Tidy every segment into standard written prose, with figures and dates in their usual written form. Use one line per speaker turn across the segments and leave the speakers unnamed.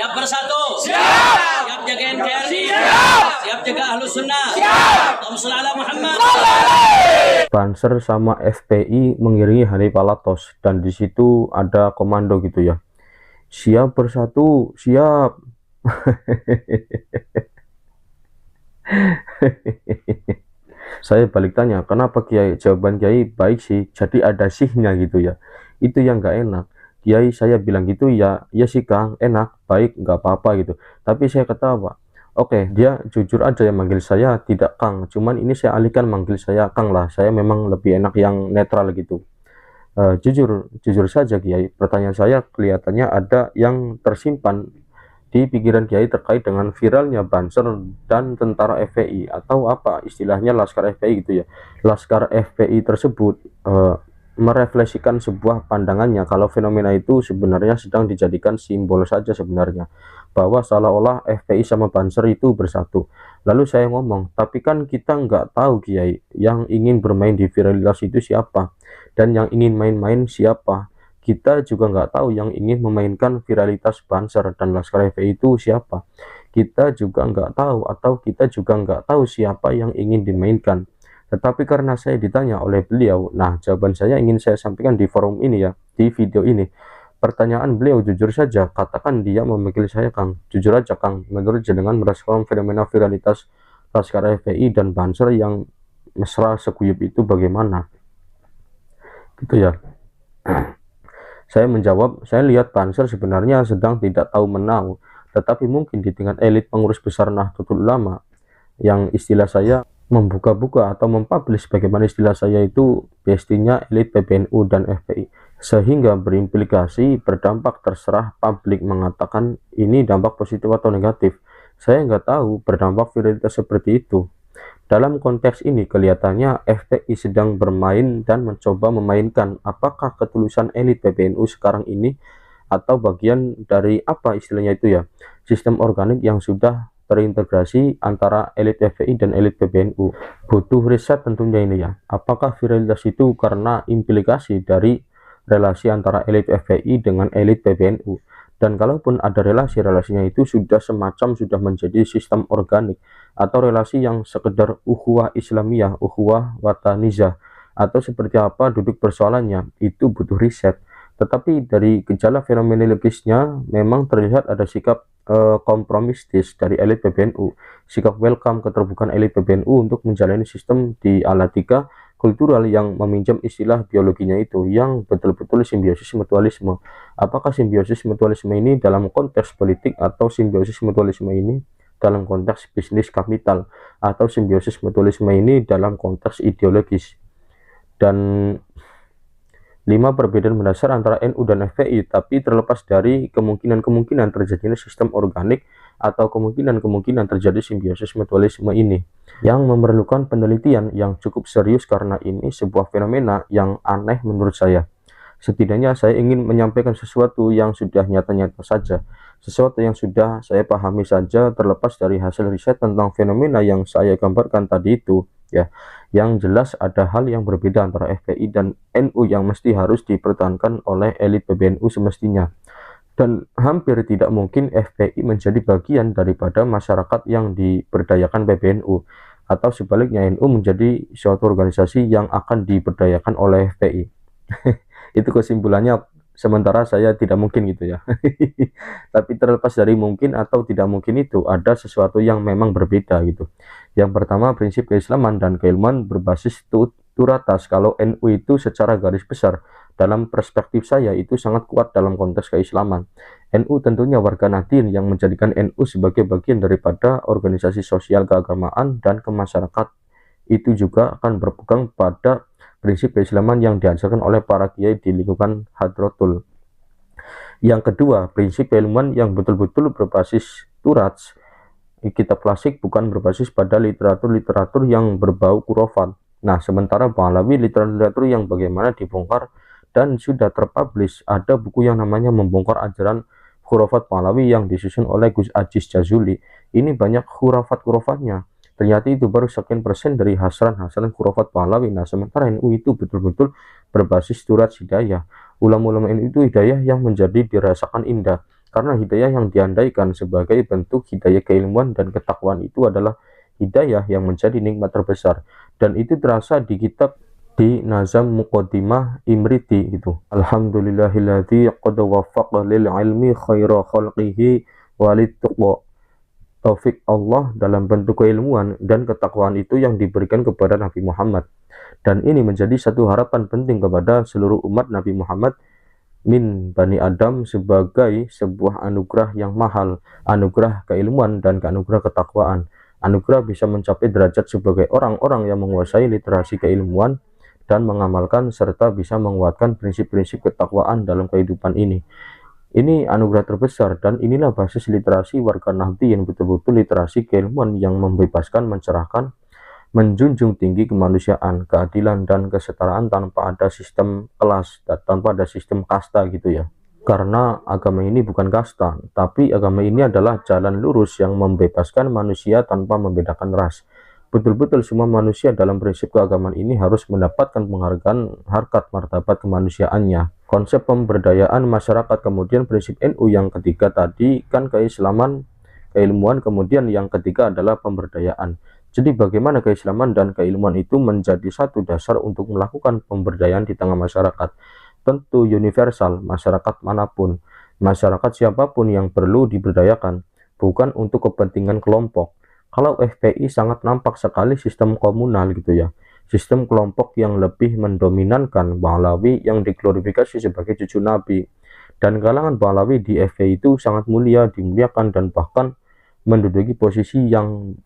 Siap bersatu. Siap jaga NKRI. Siap jaga Ahlus Sunnah. Allahumma shalli ala Muhammad.
Banser sama FPI mengiringi Hanif Alatos, dan di situ ada komando gitu ya. Siap bersatu, siap. Saya balik tanya, kenapa Kiai? Jawaban Kiai baik sih, jadi ada sihnya gitu ya. Itu yang nggak enak. Kiai saya bilang gitu ya, ya sih Kang, enak, baik, nggak apa-apa gitu. Tapi saya ketawa. Oke, dia jujur aja yang manggil saya tidak Kang. Cuman ini saya alihkan manggil saya Kang lah. Saya memang lebih enak yang netral gitu. Jujur saja Kiai, pertanyaan saya kelihatannya ada yang tersimpan di pikiran Kiai terkait dengan viralnya Banser dan tentara FPI, atau apa istilahnya Laskar FPI gitu ya. Laskar FPI tersebut merefleksikan sebuah pandangannya kalau fenomena itu sebenarnya sedang dijadikan simbol saja sebenarnya, bahwa seolah-olah FPI sama Banser itu bersatu. Lalu saya ngomong, tapi kan kita nggak tahu Kiai, yang ingin bermain di viralitas itu siapa, dan yang ingin main-main siapa. Kita juga nggak tahu yang ingin memainkan viralitas Banser dan Laskar FPI itu siapa. Kita juga nggak tahu, atau kita juga nggak tahu siapa yang ingin dimainkan. Tetapi karena saya ditanya oleh beliau, nah jawaban saya ingin saya sampaikan di forum ini ya, di video ini. Pertanyaan beliau jujur saja, katakan dia memanggil saya Kang. Jujur aja Kang, menurut jenengan merasakan fenomena viralitas Laskar FPI dan Banser yang mesra seguyup itu bagaimana? Gitu ya. Saya menjawab, saya lihat Banser sebenarnya sedang tidak tahu menau, tetapi mungkin di tingkat elit pengurus besar Nahdlatul Ulama, yang istilah saya membuka-buka atau mempublish, bagaimana istilah saya itu bestinya elit PBNU dan FPI, sehingga berimplikasi berdampak, terserah publik mengatakan ini dampak positif atau negatif. Saya nggak tahu berdampak viralitas seperti itu. Dalam konteks ini kelihatannya FPI sedang bermain dan mencoba memainkan apakah ketulusan elit PBNU sekarang ini, atau bagian dari apa istilahnya itu ya, sistem organik yang sudah terintegrasi antara elit FPI dan elit PBNU. Butuh riset tentunya ini ya, apakah viralitas itu karena implikasi dari relasi antara elit FPI dengan elit PBNU, dan kalaupun ada relasinya itu sudah menjadi sistem organik, atau relasi yang sekedar ukhuwah Islamiyah, ukhuwah watanizah, atau seperti apa duduk persoalannya, itu butuh riset. Tetapi dari gejala fenomenologisnya memang terlihat ada sikap kompromistis dari elit PBNU, sikap welcome keterbukaan elit PBNU untuk menjalani sistem dialektika kultural yang meminjam istilah biologinya itu, yang betul-betul simbiosis mutualisme. Apakah simbiosis mutualisme ini dalam konteks politik, atau simbiosis mutualisme ini dalam konteks bisnis kapital, atau simbiosis mutualisme ini dalam konteks ideologis? Dan 5 perbedaan mendasar antara NU dan FPI, tapi terlepas dari kemungkinan terjadinya sistem organik atau kemungkinan terjadi simbiosis mutualisme ini, yang memerlukan penelitian yang cukup serius karena ini sebuah fenomena yang aneh menurut saya. Setidaknya saya ingin menyampaikan sesuatu yang sudah nyata-nyata saja, sesuatu yang sudah saya pahami saja, terlepas dari hasil riset tentang fenomena yang saya gambarkan tadi itu ya. Yang jelas ada hal yang berbeda antara FPI dan NU yang mesti harus dipertahankan oleh elit PBNU semestinya, dan hampir tidak mungkin FPI menjadi bagian daripada masyarakat yang diberdayakan PBNU, atau sebaliknya NU menjadi suatu organisasi yang akan diberdayakan oleh FPI. Itu kesimpulannya, sementara saya tidak mungkin gitu ya. Tapi terlepas dari mungkin atau tidak mungkin itu, ada sesuatu yang memang berbeda gitu. Yang pertama, prinsip keislaman dan keilmuan berbasis turatas. Kalau NU itu secara garis besar, dalam perspektif saya itu sangat kuat dalam konteks keislaman. NU tentunya warga Nahdien yang menjadikan NU sebagai bagian daripada organisasi sosial keagamaan dan kemasyarakatan. Itu juga akan berpegang pada prinsip keislaman yang diajarkan oleh para kiai di lingkungan Hadratul. Yang kedua, prinsip keilmuan yang betul-betul berbasis turats, kitab klasik, bukan berbasis pada literatur-literatur yang berbau khurafat. Nah, sementara Pahlawi literatur yang bagaimana dibongkar dan sudah terpublish, ada buku yang namanya Membongkar Ajaran Khurafat Pahlawi yang disusun oleh Gus Aziz Jazuli. Ini banyak khurafat-khurafatnya. Ternyata itu baru sekian persen dari hasalan khurafat Pahlawi. Nah, sementara NU itu betul-betul berbasis turat hidayah. Ulama-ulama NU itu hidayah yang menjadi dirasakan indah. karena hidayah yang diandaikan sebagai bentuk hidayah keilmuan dan ketakwaan itu adalah hidayah yang menjadi nikmat terbesar, dan itu terasa di kitab di Nazam Muqaddimah Imriti gitu. Alhamdulillahilladzi qad waffaqa lil ilmi khaira khalqihi walid tuqwa. Taufik Allah dalam bentuk keilmuan dan ketakwaan itu yang diberikan kepada Nabi Muhammad, dan ini menjadi satu harapan penting kepada seluruh umat Nabi Muhammad min Bani Adam sebagai sebuah anugerah yang mahal, anugerah keilmuan dan anugerah ketakwaan. Anugerah bisa mencapai derajat sebagai orang-orang yang menguasai literasi keilmuan dan mengamalkan serta bisa menguatkan prinsip-prinsip ketakwaan dalam kehidupan ini. Ini anugerah terbesar, dan inilah basis literasi warga Nahdliyin, betul-betul literasi keilmuan yang membebaskan, mencerahkan, menjunjung tinggi kemanusiaan, keadilan, dan kesetaraan tanpa ada sistem kelas, tanpa ada sistem kasta gitu ya. Karena agama ini bukan kasta, tapi agama ini adalah jalan lurus yang membebaskan manusia tanpa membedakan ras. Betul-betul semua manusia dalam prinsip keagamaan ini harus mendapatkan penghargaan harkat martabat kemanusiaannya. Konsep pemberdayaan masyarakat, kemudian prinsip NU yang ketiga tadi kan keislaman, keilmuan, kemudian yang ketiga adalah pemberdayaan. Jadi bagaimana keislaman dan keilmuan itu menjadi satu dasar untuk melakukan pemberdayaan di tengah masyarakat. Tentu universal, masyarakat manapun, masyarakat siapapun yang perlu diberdayakan, bukan untuk kepentingan kelompok. Kalau FPI sangat nampak sekali sistem komunal gitu ya, sistem kelompok yang lebih mendominankan Pahlawi yang diglorifikasi sebagai cucu Nabi, dan kalangan Pahlawi di FPI itu sangat mulia, dimuliakan, dan bahkan menduduki posisi yang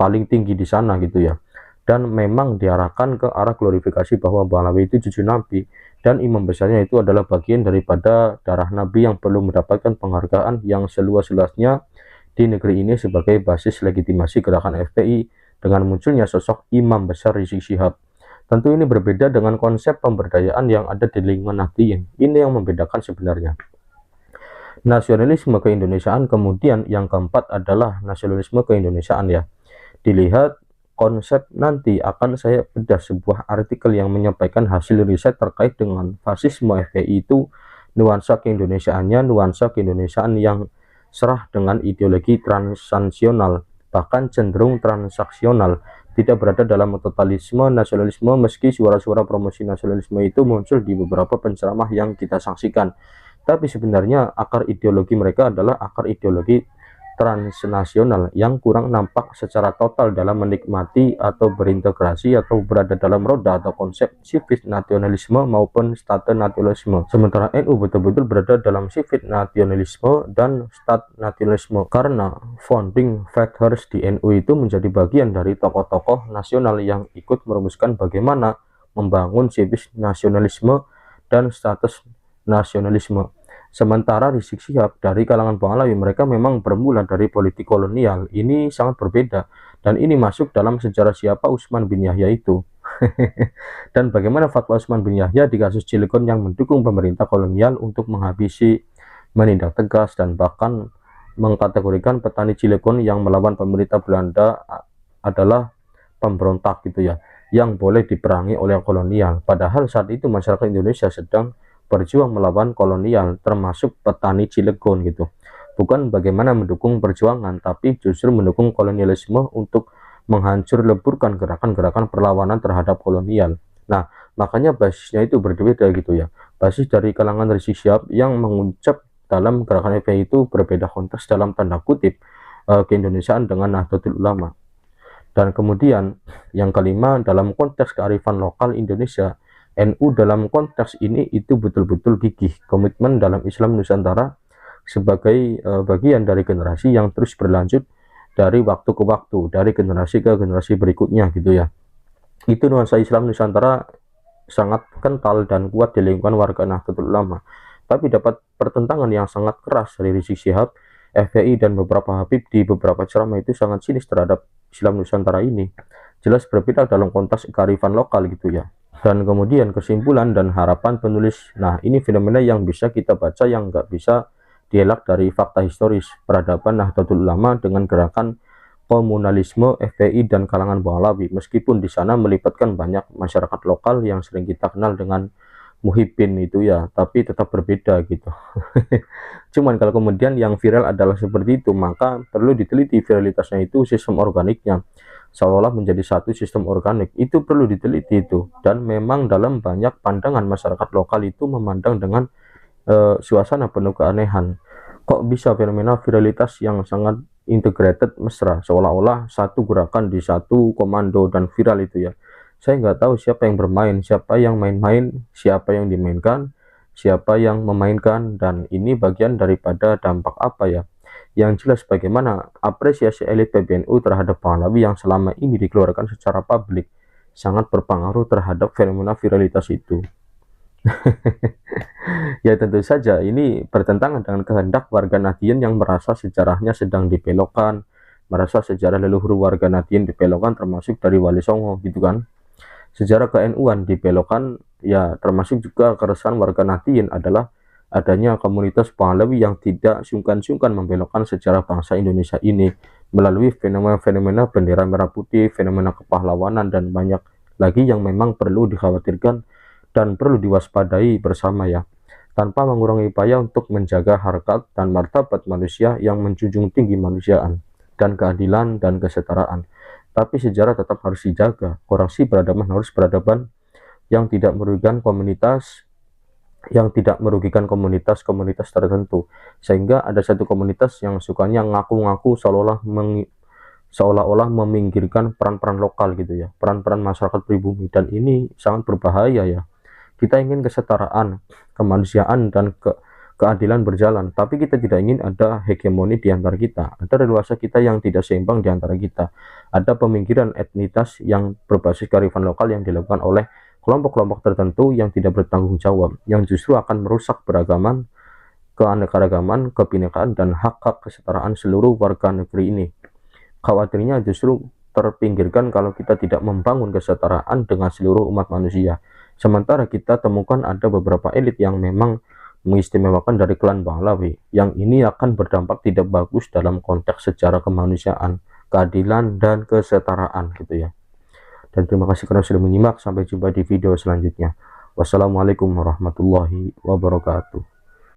paling tinggi di sana gitu ya, dan memang diarahkan ke arah glorifikasi bahwa Pahlawi itu cucu Nabi, dan imam besarnya itu adalah bagian daripada darah Nabi yang perlu mendapatkan penghargaan yang seluas-luasnya di negeri ini sebagai basis legitimasi gerakan FPI dengan munculnya sosok Imam Besar Rizik Syihab. Tentu ini berbeda dengan konsep pemberdayaan yang ada di lingkungan Nahdliyin. Ini yang membedakan sebenarnya. Nasionalisme keindonesiaan, kemudian yang keempat adalah nasionalisme keindonesiaan ya. Dilihat konsep, nanti akan saya bedah sebuah artikel yang menyampaikan hasil riset terkait dengan fasisme FPI itu, nuansa keindonesiaannya, nuansa keindonesiaan yang serah dengan ideologi transnasional, bahkan cenderung transaksional, tidak berada dalam totalisme nasionalisme, meski suara-suara promosi nasionalisme itu muncul di beberapa penceramah yang kita saksikan. Tapi sebenarnya akar ideologi mereka adalah akar ideologi transnasional yang kurang nampak secara total dalam menikmati atau berintegrasi atau berada dalam roda atau konsep sifat nasionalisme maupun state nasionalisme. Sementara NU betul-betul berada dalam sifat nasionalisme dan state nasionalisme, karena founding fathers di NU itu menjadi bagian dari tokoh-tokoh nasional yang ikut merumuskan bagaimana membangun sifat nasionalisme dan status nasionalisme. Sementara Rizik Syihab dari kalangan Pahlawi, mereka memang bermula dari politik kolonial. Ini sangat berbeda, dan ini masuk dalam sejarah siapa Utsman bin Yahya itu. Dan bagaimana fatwa Utsman bin Yahya di kasus Cilegon yang mendukung pemerintah kolonial untuk menghabisi, menindak tegas, dan bahkan mengkategorikan petani Cilegon yang melawan pemerintah Belanda adalah pemberontak gitu ya, yang boleh diperangi oleh kolonial. Padahal saat itu masyarakat Indonesia sedang berjuang melawan kolonial, termasuk petani Cilegon gitu. Bukan bagaimana mendukung perjuangan, tapi justru mendukung kolonialisme untuk menghancur leburkan gerakan-gerakan perlawanan terhadap kolonial. Nah, makanya basisnya itu berbeda gitu ya. Basis dari kalangan Rizik Syihab yang mengucap dalam gerakan FPI itu berbeda konteks dalam tanda kutip keindonesiaan dengan Nahdlatul Ulama. Dan kemudian yang kelima, dalam konteks kearifan lokal Indonesia, NU dalam konteks ini itu betul-betul gigih, komitmen dalam Islam Nusantara sebagai bagian dari generasi yang terus berlanjut dari waktu ke waktu, dari generasi ke generasi berikutnya gitu ya. Itu nuansa Islam Nusantara sangat kental dan kuat di lingkungan warga Nahdlatul Ulama. Tapi dapat pertentangan yang sangat keras dari Rizik Syihab, FPI, dan beberapa habib di beberapa ceramah itu sangat sinis terhadap Islam Nusantara ini. Jelas berbeda dalam konteks kearifan lokal gitu ya. Dan kemudian kesimpulan dan harapan penulis. Nah, ini fenomena yang bisa kita baca, yang nggak bisa dielak dari fakta historis peradaban Nahdlatul Ulama dengan gerakan komunalisme FPI dan kalangan Pahlawi, meskipun di sana melibatkan banyak masyarakat lokal yang sering kita kenal dengan Muhyiddin itu ya, tapi tetap berbeda gitu. Cuman kalau kemudian yang viral adalah seperti itu, maka perlu diteliti viralitasnya itu sistem organiknya, seolah menjadi satu sistem organik, itu perlu diteliti itu. Dan memang dalam banyak pandangan masyarakat lokal itu memandang dengan suasana penuh keanehan. Kok bisa fenomena viralitas yang sangat integrated mesra, seolah-olah satu gerakan di satu komando dan viral itu ya. Saya nggak tahu siapa yang bermain, siapa yang main-main, siapa yang dimainkan, siapa yang memainkan, dan ini bagian daripada dampak apa ya. Yang jelas bagaimana apresiasi elit PBNU terhadap Pahlawi yang selama ini dikeluarkan secara publik sangat berpengaruh terhadap fenomena viralitas itu. Ya tentu saja ini bertentangan dengan kehendak warga Nahdien yang merasa sejarahnya sedang dibelokkan, merasa sejarah leluhur warga Nahdien dibelokkan, termasuk dari Wali Songo gitu kan. Sejarah ke-NU-an dibelokkan, ya termasuk juga keresahan warga Nahdien adalah adanya komunitas Pahlawi yang tidak sungkan-sungkan membelokkan sejarah bangsa Indonesia ini melalui fenomena-fenomena bendera merah putih, fenomena kepahlawanan, dan banyak lagi yang memang perlu dikhawatirkan dan perlu diwaspadai bersama ya, tanpa mengurangi upaya untuk menjaga harkat dan martabat manusia yang menjunjung tinggi kemanusiaan dan keadilan dan kesetaraan. Tapi sejarah tetap harus dijaga, koreksi peradaban harus peradaban yang tidak merugikan komunitas, komunitas tertentu. Sehingga ada satu komunitas yang sukanya ngaku-ngaku seolah-olah meminggirkan peran-peran lokal gitu ya, peran-peran masyarakat pribumi, dan ini sangat berbahaya ya. Kita ingin kesetaraan, kemanusiaan, dan keadilan berjalan, tapi kita tidak ingin ada hegemoni di antara kita, ada leluasa kita yang tidak seimbang di antara kita, ada peminggiran etnitas yang berbasis kearifan lokal yang dilakukan oleh kelompok-kelompok tertentu yang tidak bertanggung jawab, yang justru akan merusak beragaman, keanekaragaman, kebinekaan, dan hak-hak kesetaraan seluruh warga negeri ini. Khawatirnya justru terpinggirkan kalau kita tidak membangun kesetaraan dengan seluruh umat manusia. Sementara kita temukan ada beberapa elit yang memang mengistimewakan dari klan Pahlawi, yang ini akan berdampak tidak bagus dalam konteks sejarah kemanusiaan, keadilan, dan kesetaraan gitu ya. Dan terima kasih karena sudah menyimak. Sampai jumpa di video selanjutnya. Wassalamualaikum warahmatullahi wabarakatuh.